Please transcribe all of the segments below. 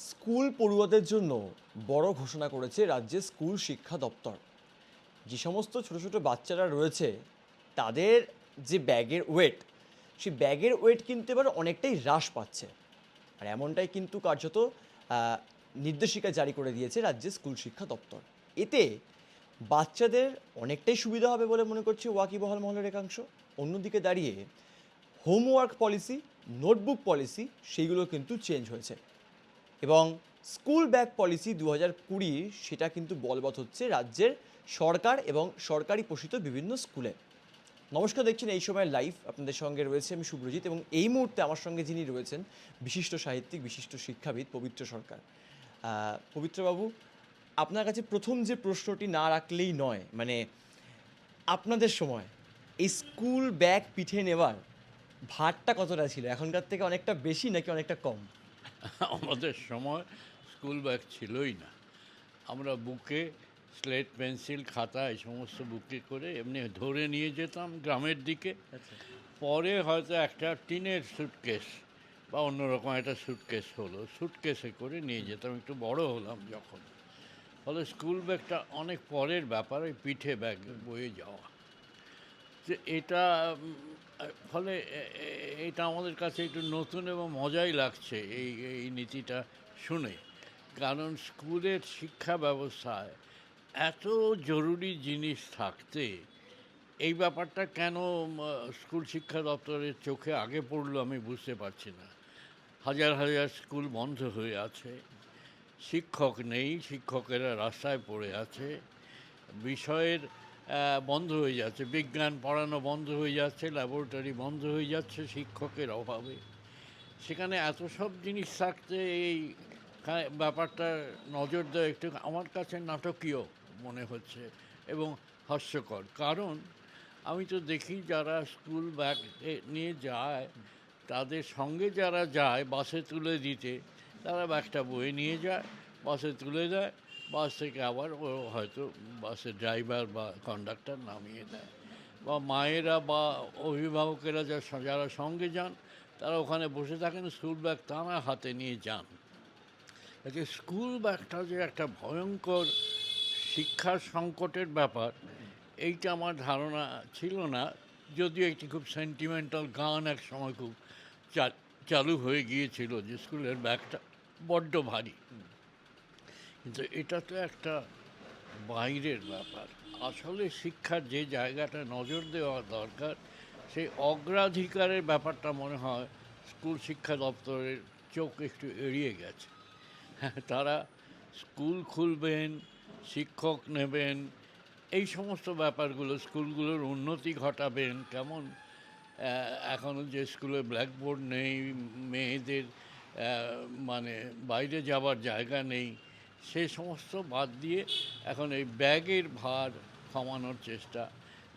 School পড়ুয়াদের জন্য বড় ঘোষণা করেছে রাজ্যের স্কুল শিক্ষা দপ্তর। যে সমস্ত ছোট ছোট বাচ্চারা রয়েছে তাদের যে ব্যাগের ওয়েট, সেই ব্যাগের ওয়েট কিন্তু এবার অনেকটাই হ্রাস পাচ্ছে। আর এমনটাই কিন্তু কার্যত আহ, নির্দেশিকা জারি করে দিয়েছে রাজ্যের স্কুল শিক্ষা দপ্তর। এতে বাচ্চাদের অনেকটাই সুবিধা হবে বলে মনে করছে ওয়াকিবহাল মহলের একাংশ। অন্যদিকে দাঁড়িয়ে হোমওয়ার্ক পলিসি, নোটবুক পলিসি সেইগুলো কিন্তু চেঞ্জ হয়েছে এবং স্কুল ব্যাগ পলিসি 2020 সেটা কিন্তু বলবৎ হচ্ছে রাজ্যের সরকার এবং সরকারি পোষিত বিভিন্ন স্কুলে। নমস্কার, দেখছেন এই সময় লাইভ, আপনাদের সঙ্গে রয়েছে আমি শুভ্রজিৎ এবং এই মুহূর্তে আমার সঙ্গে যিনি রয়েছেন বিশিষ্ট সাহিত্যিক, বিশিষ্ট শিক্ষাবিদ পবিত্র সরকার। পবিত্রবাবু, আপনার কাছে প্রথম যে প্রশ্নটি না রাখলেই নয়, মানে আপনাদের সময় এই স্কুল ব্যাগ পিঠে নেওয়ার ভারটা কতটা ছিল? এখনকার থেকে অনেকটা বেশি নাকি অনেকটা কম? আমাদের সময় স্কুল ব্যাগ ছিলই না। আমরা বুকে স্লেট পেন্সিল খাতা এই সমস্ত বুকে করে এমনি ধরে নিয়ে যেতাম গ্রামের দিকে। পরে হয়তো একটা টিনের সুটকেস বা অন্যরকম একটা সুটকেস হলো, সুটকেসে করে নিয়ে যেতাম একটু বড় হলাম যখন। ফলে স্কুল ব্যাগটা অনেক পরের ব্যাপার, ওই পিঠে ব্যাগ বয়ে যাওয়া। যে এটা ফলে এটা আমাদের কাছে একটু নতুন এবং মজাই লাগছে এই নীতিটা শুনে। কারণ স্কুলের শিক্ষা ব্যবস্থায় এত জরুরি জিনিস থাকতে এই ব্যাপারটা কেন স্কুল শিক্ষা দপ্তরের চোখে আগে পড়লো আমি বুঝতে পারছি না। হাজার হাজার স্কুল বন্ধ হয়ে আছে, শিক্ষক নেই, শিক্ষকেরা রাস্তায় পড়ে আছে, বিষয়ের বন্ধ হয়ে যাচ্ছে, বিজ্ঞান পড়ানো বন্ধ হয়ে যাচ্ছে, ল্যাবরেটরি বন্ধ হয়ে যাচ্ছে শিক্ষকের অভাবে। সেখানে এত সব জিনিস থাকতে এই ব্যাপারটা নজর দেওয়া একটু আমার কাছে নাটকীয় মনে হচ্ছে এবং হাস্যকর। কারণ আমি তো দেখি যারা স্কুল ব্যাগ নিয়ে যায়, তাদের সঙ্গে যারা যায় বাসে তুলে দিতে, তারা ব্যাগটা বয়ে নিয়ে যায়, বাসে তুলে দেয়, বাস থেকে আবার ও হয়তো বাসের ড্রাইভার বা কন্ডাক্টর নামিয়ে দেয়। বা মায়েরা বা অভিভাবকেরা যারা সঙ্গে যান, তারা ওখানে বসে থাকেন, স্কুল ব্যাগ তারা হাতে নিয়ে যান। এতে স্কুল ব্যাগটা যে একটা ভয়ঙ্কর শিক্ষার সংকটের ব্যাপার, এইটা আমার ধারণা ছিল না। যদিও একটি খুব সেন্টিমেন্টাল গান এক সময় খুব চালু হয়ে গিয়েছিল যে স্কুলের ব্যাগটা বড্ড ভারী, কিন্তু এটা তো একটা বাইরের ব্যাপার। আসলে শিক্ষার যে জায়গাটা নজর দেওয়া দরকার, সেই অগ্রাধিকারের ব্যাপারটা মনে হয় স্কুল শিক্ষা দপ্তরের চোখ একটু এড়িয়ে গেছে। হ্যাঁ, তারা স্কুল খুলবেন, শিক্ষক নেবেন, এই সমস্ত ব্যাপারগুলো, স্কুলগুলোর উন্নতি ঘটাবেন। কেমন এখনও যে স্কুলে ব্ল্যাকবোর্ড নেই, মেয়েদের মানে বাইরে যাওয়ার জায়গা নেই, সে সমস্ত বাদ দিয়ে এখন এই ব্যাগের ভার কমানোর চেষ্টা,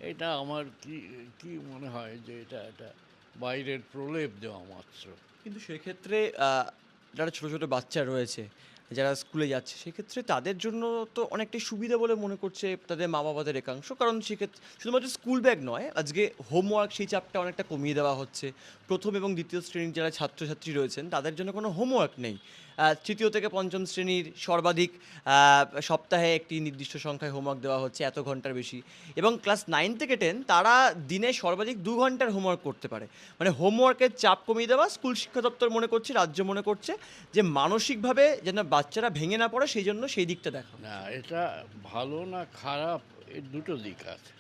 এটা আমার কি কি মনে হয় যে এটা একটা বাইরের প্রলেপ দেওয়া মাত্র। কিন্তু সেক্ষেত্রে যারা ছোট ছোট বাচ্চা রয়েছে, যারা স্কুলে যাচ্ছে, সেক্ষেত্রে তাদের জন্য তো অনেকটাই সুবিধা বলে মনে করছে তাদের মা বাবাদের একাংশ। কারণ সেক্ষেত্রে শুধুমাত্র স্কুল ব্যাগ নয়, আজকে হোমওয়ার্ক সেই চাপটা অনেকটা কমিয়ে দেওয়া হচ্ছে। প্রথম এবং দ্বিতীয় শ্রেণীর যারা ছাত্রছাত্রী রয়েছেন তাদের জন্য কোনো হোমওয়ার্ক নেই। তৃতীয় থেকে পঞ্চম শ্রেণীর সর্বাধিক সপ্তাহে একটি নির্দিষ্ট সংখ্যায় হোমওয়ার্ক দেওয়া হচ্ছে, এত ঘন্টার বেশি। এবং ক্লাস 9 থেকে 10 তারা দিনে সর্বাধিক 2 ঘন্টার হোমওয়ার্ক করতে পারে। মানে হোমওয়ার্কের চাপ কমিয়ে দেওয়া স্কুল শিক্ষা দপ্তর মনে করছে, রাজ্য মনে করছে যে মানসিকভাবে যেন বাচ্চারা ভেঙে না পড়ে, সেই জন্য সেই দিকটা দেখা না, হচ্ছে। এটা ভালো না খারাপ, এর দুটো দিক আছে।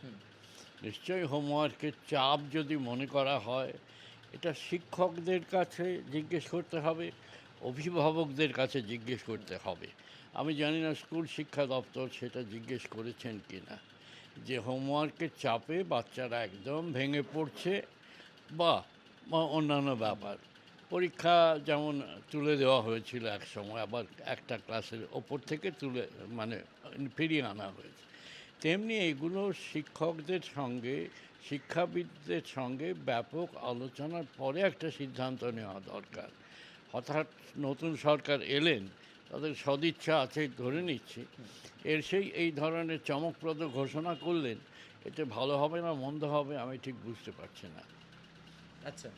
নিশ্চয়ই হোমওয়ার্কের চাপ যদি মনে করা হয়, এটা শিক্ষকদের কাছে জিজ্ঞেস করতে হবে, অভিভাবকদের কাছে জিজ্ঞেস করতে হবে। আমি জানি না স্কুল শিক্ষা দপ্তর সেটা জিজ্ঞেস করেছেন কি না, যে হোমওয়ার্কের চাপে বাচ্চারা একদম ভেঙে পড়ছে বা বা অন্যান্য ব্যাপার। পরীক্ষা যেমন তুলে দেওয়া হয়েছিল এক সময়, আবার একটা ক্লাসের ওপর থেকে তুলে মানে ফিরিয়ে আনা হয়েছে, তেমনি এগুলো শিক্ষকদের সঙ্গে, শিক্ষাবিদদের সঙ্গে ব্যাপক আলোচনার পরে একটা সিদ্ধান্ত নেওয়া দরকার। হঠাৎ নতুন সরকার এলেন, তাদের সদিচ্ছা আছে ধরে নিচ্ছি, এই ধরনের চমকপ্রদ ঘোষণা করলেন, এতে ভালো হবে না মন্দ হবে আমি ঠিক বুঝতে পারছি না। আচ্ছা,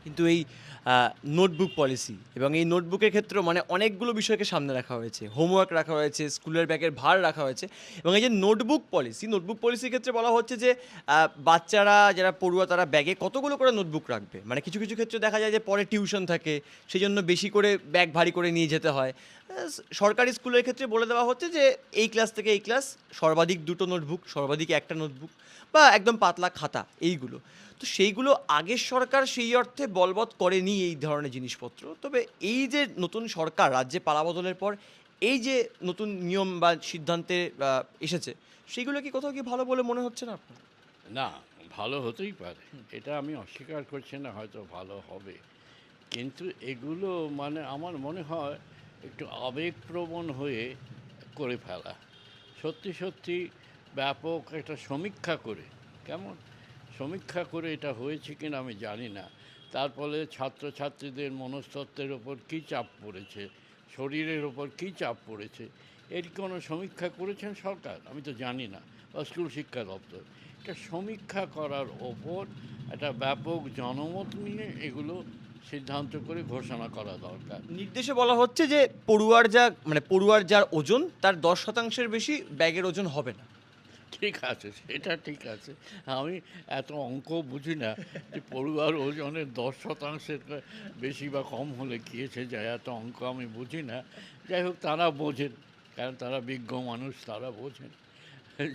কিন্তু এই নোটবুক পলিসি এবং এই নোটবুকের ক্ষেত্রেও মানে অনেকগুলো বিষয়কে সামনে রাখা হয়েছে, হোমওয়ার্ক রাখা হয়েছে, স্কুলের ব্যাগের ভার রাখা হয়েছে এবং এই যে নোটবুক পলিসির ক্ষেত্রে বলা হচ্ছে যে বাচ্চারা যারা পড়ুয়া তারা ব্যাগে কতগুলো করে নোটবুক রাখবে, মানে কিছু কিছু ক্ষেত্রে দেখা যায় যে পরে টিউশন থাকে, সেই জন্য বেশি করে ব্যাগ ভারী করে নিয়ে যেতে হয়। সরকারি স্কুলের ক্ষেত্রে বলে দেওয়া হচ্ছে যে এই ক্লাস থেকে এই ক্লাস সর্বাধিক দুটো নোটবুক, সর্বাধিক একটা নোটবুক বা একদম পাতলা খাতা এইগুলো। তো সেইগুলো আগের সরকার সেই অর্থে বলবৎ করেনি এই ধরনের জিনিসপত্র। তবে এই যে নতুন সরকার রাজ্যে পালাবদলের পর এই যে নতুন নিয়ম বা সিদ্ধান্তে এসেছে, সেগুলো কি কোথাও কি ভালো বলে মনে হচ্ছে না আপনার? না, ভালো হতেই পারে, এটা আমি অস্বীকার করছি না, হয়তো ভালো হবে। কিন্তু এগুলো মানে আমার মনে হয় একটু আবেগপ্রবণ হয়ে করে ফেলা। সত্যি সত্যি ব্যাপক একটা সমীক্ষা করে, কেমন সমীক্ষা করে এটা হয়েছে কিনা আমি জানি না। তার ফলে ছাত্রছাত্রীদের মনস্তত্ত্বের ওপর কী চাপ পড়েছে, শরীরের ওপর কী চাপ পড়েছে, এর কোনো সমীক্ষা করেছেন সরকার? আমি তো জানি না, বা স্কুল শিক্ষা দপ্তর। এটা সমীক্ষা করার ওপর একটা ব্যাপক জনমত নিয়ে এগুলো সিদ্ধান্ত করে ঘোষণা করা দরকার। নির্দেশে বলা হচ্ছে যে পড়ুয়ার যার ওজন তার 10% বেশি ব্যাগের ওজন হবে না। ঠিক আছে, সেটা ঠিক আছে। আমি এত অঙ্ক বুঝি না যে পড়ুয়ার ওজনের 10% বেশি বা কম হলে কী এসে যায়, এত অঙ্ক আমি বুঝি না। যাই হোক, তারা বোঝেন, কারণ তারা বিজ্ঞ মানুষ, তারা বোঝেন।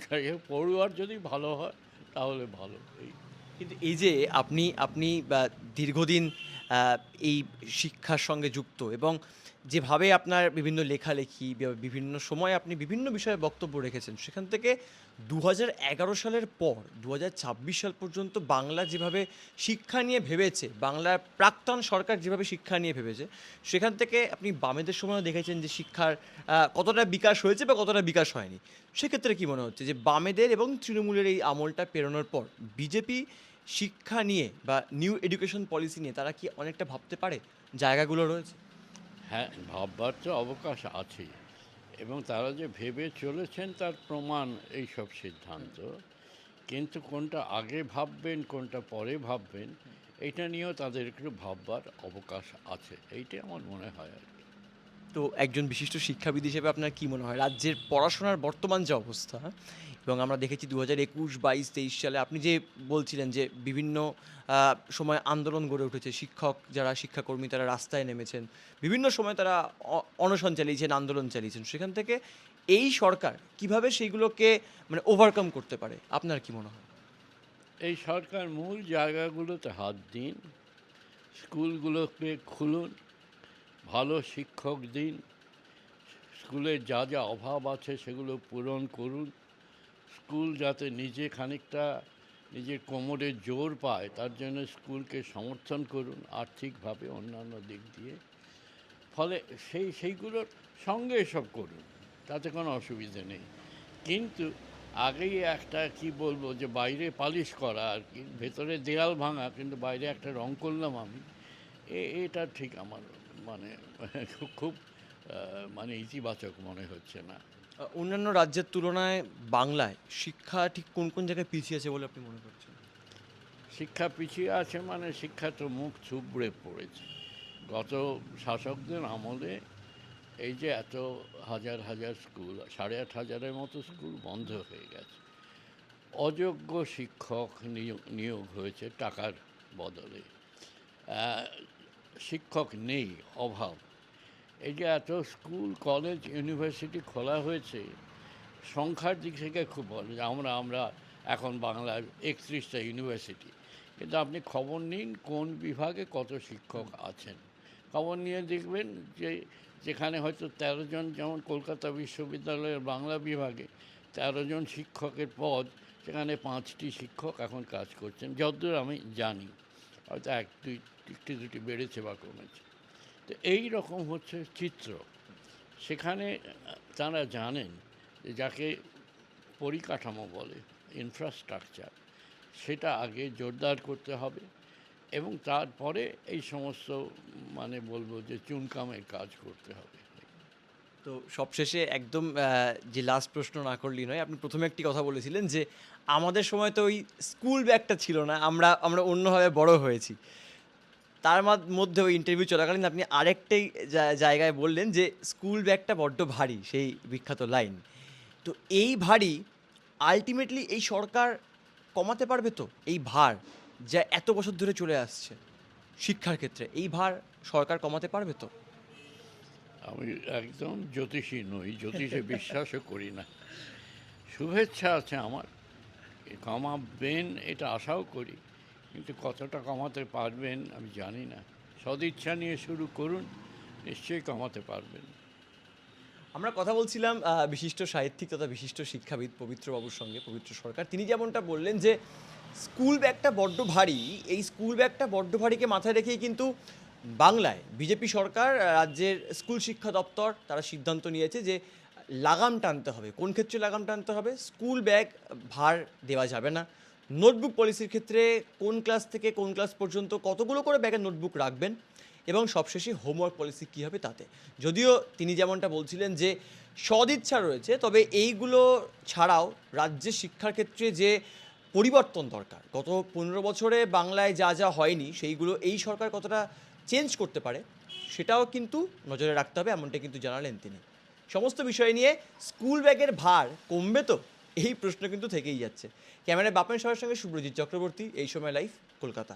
যাই হোক, পড়ুয়ার যদি ভালো হয় তাহলে ভালো। এই কিন্তু এই যে আপনি আপনি বা দীর্ঘদিন এই শিক্ষার সঙ্গে যুক্ত এবং যেভাবে আপনার বিভিন্ন লেখালেখি বা বিভিন্ন সময় আপনি বিভিন্ন বিষয়ে বক্তব্য রেখেছেন, সেখান থেকে 2011 সালের পর 2026 সাল পর্যন্ত বাংলা যেভাবে শিক্ষা নিয়ে ভেবেছে, বাংলার প্রাক্তন সরকার যেভাবে শিক্ষা নিয়ে ভেবেছে, সেখান থেকে আপনি বামেদের সময়ও দেখেছেন যে শিক্ষার কতটা বিকাশ হয়েছে বা কতটা বিকাশ হয়নি। সেক্ষেত্রে কি মনে হচ্ছে যে বামেদের এবং তৃণমূলের এই আমলটা পেরোনোর পর বিজেপি শিক্ষা নিয়ে বা নিউ এডুকেশন পলিসি নিয়ে তারা কি অনেকটা ভাবতে পারে, জায়গাগুলো রয়েছে? হ্যাঁ, ভাববার তো অবকাশ আছেই, এবং তারা যে ভেবে চলেছেন তার প্রমাণ এইসব সিদ্ধান্ত। কিন্তু কোনটা আগে ভাববেন কোনটা পরে ভাববেন, এটা নিয়েও তাদের একটু ভাববার অবকাশ আছে, এইটাই আমার মনে হয় আর কি। তো একজন বিশিষ্ট শিক্ষাবিদ হিসেবে আপনার কি মনে হয় রাজ্যের পড়াশোনার বর্তমান যে অবস্থা, এবং আমরা দেখেছি 2021, 22, 23 সালে আপনি যে বলছিলেন যে বিভিন্ন সময় আন্দোলন গড়ে উঠেছে, যারা শিক্ষাকর্মী তারা রাস্তায় নেমেছেন, বিভিন্ন সময় তারা অনশন চালিয়েছেন, আন্দোলন চালিয়েছেন, সেখান থেকে এই সরকার কিভাবে সেইগুলোকে মানে ওভারকাম করতে পারে আপনার কি মনে হয়? এই সরকার মূল জায়গাগুলোতে হাত দিন, স্কুলগুলোকে খুলুন, ভালো শিক্ষক দিন, স্কুলের যা যা অভাব আছে সেগুলো পূরণ করুন। স্কুল যাতে নিজে খানিকটা নিজের কোমরে জোর পায় তার জন্য স্কুলকে সমর্থন করুন আর্থিকভাবে, অন্যান্য দিক দিয়ে। ফলে সেইগুলোর সঙ্গে এসব করুন, তাতে কোনো অসুবিধে নেই। কিন্তু আগেই একটা কি বলবো, যে বাইরে পালিশ করা আর কি, ভেতরে দেয়াল ভাঙা কিন্তু বাইরে একটা রং করলাম আমি, এটা ঠিক আমার মানে খুব মানে ইতিবাচক মনে হচ্ছে না। অন্যান্য রাজ্যের তুলনায় বাংলায় শিক্ষা ঠিক কোন কোন জায়গায় পিছিয়ে আছে বলে আপনি মনে করছেন? শিক্ষা পিছিয়ে আছে মানে শিক্ষা তো মুখ থুবড়ে পড়েছে গত শাসকদের আমলে। এই যে এত হাজার হাজার স্কুল, 8,500-এর মতো স্কুল বন্ধ হয়ে গেছে, অযোগ্য শিক্ষক নিয়োগ হয়েছে টাকার বদলে, শিক্ষক নেই, অভাব। এই যে এত স্কুল কলেজ ইউনিভার্সিটি খোলা হয়েছে, সংখ্যার দিক থেকে খুব বড়, যে আমরা এখন বাংলার 31টা ইউনিভার্সিটি, কিন্তু আপনি খবর নিন কোন বিভাগে কত শিক্ষক আছেন। খবর নিয়ে দেখবেন যে যেখানে হয়তো 13 জন, যেমন কলকাতা বিশ্ববিদ্যালয়ের বাংলা বিভাগে 13 জন শিক্ষকের পদ, সেখানে 5টি শিক্ষক এখন কাজ করছেন যতদূর আমি জানি, হয়তো একটি দুটি বেড়েছে বা কমেছে। তো এই রকম হচ্ছে চিত্র। সেখানে তারা জানেন যে যাকে পরিকাঠামো বলে, ইনফ্রাস্ট্রাকচার, সেটা আগে জোরদার করতে হবে, এবং তারপরে এই সমস্ত মানে বলবো যে চুনকামের কাজ করতে হবে। তো সবশেষে একদম যে লাস্ট প্রশ্ন না করলেই নয়, আপনি প্রথমে একটি কথা বলেছিলেন যে আমাদের সময় তো ওই স্কুল ব্যাগটা ছিল না, আমরা আমরা অন্যভাবে বড় হয়েছি। তার মধ্যে ওই ইন্টারভিউ চলাকালীন আপনি আরেকটাই জায়গায় বললেন যে স্কুল ব্যাগটা বড্ড ভারী, সেই বিখ্যাত লাইন। তো এই ভারী আলটিমেটলি এই সরকার কমাতে পারবে তো? এই ভার যা এত বছর ধরে চলে আসছে শিক্ষার ক্ষেত্রে, এই ভার সরকার কমাতে পারবে তো? আমি একদম জ্যোতিষী নই, জ্যোতিষে বিশ্বাসও করি না। শুভেচ্ছা আছে আমার, কমাবেন এটা আশাও করি, কিন্তু কতটা কমাতে পারবেন আমি জানি না। সদিচ্ছা নিয়ে শুরু করুন, নিশ্চয়ই কমাতে পারবেন। আমরা কথা বলছিলাম বিশিষ্ট সাহিত্যিক তথা বিশিষ্ট শিক্ষাবিদ পবিত্র বাবুর সঙ্গে, পবিত্র সরকার। তিনি যেমনটা বললেন যে স্কুল ব্যাগটা বড্ড ভারী, এই স্কুল ব্যাগটা বড্ড ভারীকে মাথায় রেখেই কিন্তু বাংলায় বিজেপি সরকার, রাজ্যের স্কুল শিক্ষা দপ্তর তারা সিদ্ধান্ত নিয়েছে যে লাগাম টানতে হবে। কোন ক্ষেত্রে লাগাম টানতে হবে? স্কুল ব্যাগ ভার দেওয়া যাবে না। নোটবুক পলিসির ক্ষেত্রে কোন ক্লাস থেকে কোন ক্লাস পর্যন্ত কতগুলো করে ব্যাগে নোটবুক রাখবেন, এবং সবশেষে হোমওয়ার্ক পলিসি কী হবে তাতে। যদিও তিনি যেমনটা বলছিলেন যে সদিচ্ছা রয়েছে, তবে এইগুলো ছাড়াও রাজ্যের শিক্ষার ক্ষেত্রে যে পরিবর্তন দরকার, গত 15 বছরে বাংলায় যা যা হয়নি সেইগুলো এই সরকার কতটা চেঞ্জ করতে পারে সেটাও কিন্তু নজরে রাখতে হবে, এমনটা কিন্তু জানালেন তিনি। সমস্ত বিষয় নিয়ে স্কুল ব্যাগের ভার কমবে তো, এই প্রশ্ন কিন্তু থেকেই যাচ্ছে। ক্যামেরায় বাপেন সবার সঙ্গে সুব্রজিৎ চক্রবর্তী, এই সময় লাইভ, কলকাতা।